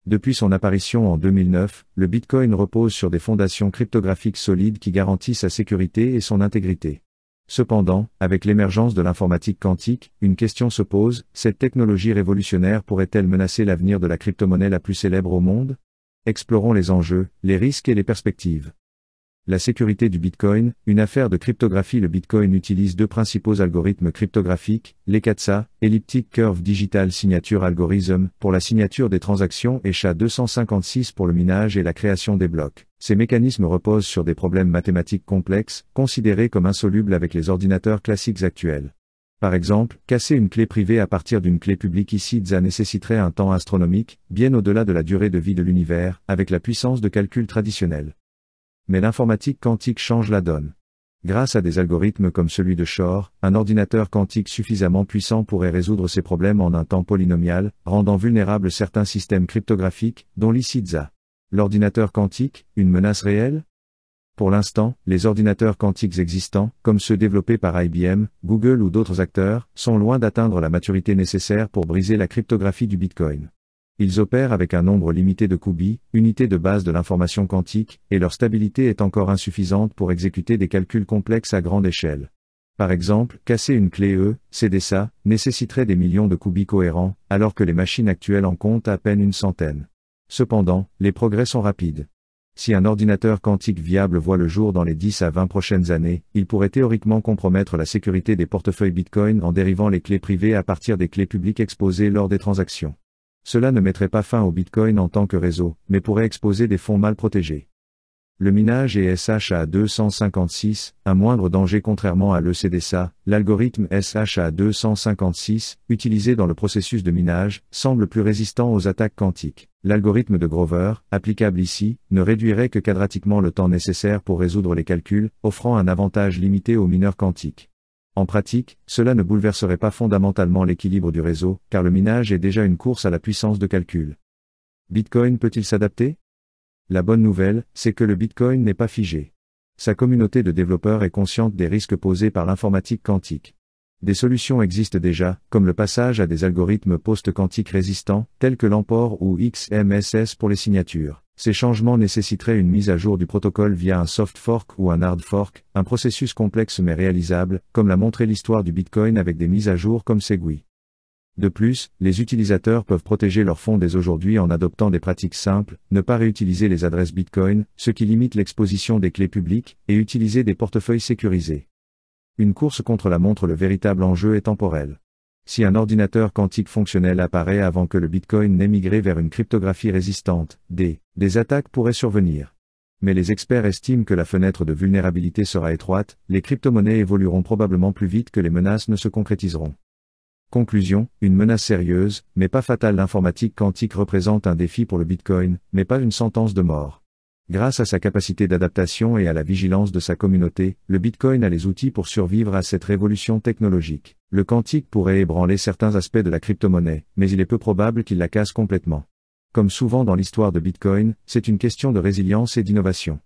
Depuis son apparition en 2009, le Bitcoin repose sur des fondations cryptographiques solides qui garantissent sa sécurité et son intégrité. Cependant, avec l'émergence de l'informatique quantique, une question se pose, cette technologie révolutionnaire pourrait-elle menacer l'avenir de la cryptomonnaie la plus célèbre au monde? Explorons les enjeux, les risques et les perspectives. La sécurité du Bitcoin, une affaire de cryptographie. Le Bitcoin utilise deux principaux algorithmes cryptographiques, l'ECATSA, Elliptic Curve Digital Signature Algorithm, pour la signature des transactions et SHA-256 pour le minage et la création des blocs. Ces mécanismes reposent sur des problèmes mathématiques complexes, considérés comme insolubles avec les ordinateurs classiques actuels. Par exemple, casser une clé privée à partir d'une clé publique ici ZA nécessiterait un temps astronomique, bien au-delà de la durée de vie de l'univers, avec la puissance de calcul traditionnelle. Mais l'informatique quantique change la donne. Grâce à des algorithmes comme celui de Shor, un ordinateur quantique suffisamment puissant pourrait résoudre ces problèmes en un temps polynomial, rendant vulnérables certains systèmes cryptographiques, dont l'ICIDZA. L'ordinateur quantique, une menace réelle? Pour l'instant, les ordinateurs quantiques existants, comme ceux développés par IBM, Google ou d'autres acteurs, sont loin d'atteindre la maturité nécessaire pour briser la cryptographie du Bitcoin. Ils opèrent avec un nombre limité de qubits, unités de base de l'information quantique, et leur stabilité est encore insuffisante pour exécuter des calculs complexes à grande échelle. Par exemple, casser une clé CDSA, nécessiterait des millions de qubits cohérents, alors que les machines actuelles en comptent à peine une centaine. Cependant, les progrès sont rapides. Si un ordinateur quantique viable voit le jour dans les 10 à 20 prochaines années, il pourrait théoriquement compromettre la sécurité des portefeuilles Bitcoin en dérivant les clés privées à partir des clés publiques exposées lors des transactions. Cela ne mettrait pas fin au Bitcoin en tant que réseau, mais pourrait exposer des fonds mal protégés. Le minage et SHA-256, un moindre danger contrairement à l'ECDSA, l'algorithme SHA-256, utilisé dans le processus de minage, semble plus résistant aux attaques quantiques. L'algorithme de Grover, applicable ici, ne réduirait que quadratiquement le temps nécessaire pour résoudre les calculs, offrant un avantage limité aux mineurs quantiques. En pratique, cela ne bouleverserait pas fondamentalement l'équilibre du réseau, car le minage est déjà une course à la puissance de calcul. Bitcoin peut-il s'adapter? La bonne nouvelle, c'est que le Bitcoin n'est pas figé. Sa communauté de développeurs est consciente des risques posés par l'informatique quantique. Des solutions existent déjà, comme le passage à des algorithmes post-quantiques résistants, tels que l'Ampere ou XMSS pour les signatures. Ces changements nécessiteraient une mise à jour du protocole via un soft fork ou un hard fork, un processus complexe mais réalisable, comme l'a montré l'histoire du Bitcoin avec des mises à jour comme Segwit. De plus, les utilisateurs peuvent protéger leurs fonds dès aujourd'hui en adoptant des pratiques simples, ne pas réutiliser les adresses Bitcoin, ce qui limite l'exposition des clés publiques, et utiliser des portefeuilles sécurisés. Une course contre la montre. Le véritable enjeu est temporel. Si un ordinateur quantique fonctionnel apparaît avant que le Bitcoin n'ait migré vers une cryptographie résistante, des attaques pourraient survenir. Mais les experts estiment que la fenêtre de vulnérabilité sera étroite, les crypto-monnaies évolueront probablement plus vite que les menaces ne se concrétiseront. Conclusion, une menace sérieuse, mais pas fatale. L'informatique quantique représente un défi pour le Bitcoin, mais pas une sentence de mort. Grâce à sa capacité d'adaptation et à la vigilance de sa communauté, le Bitcoin a les outils pour survivre à cette révolution technologique. Le quantique pourrait ébranler certains aspects de la crypto-monnaie, mais il est peu probable qu'il la casse complètement. Comme souvent dans l'histoire de Bitcoin, c'est une question de résilience et d'innovation.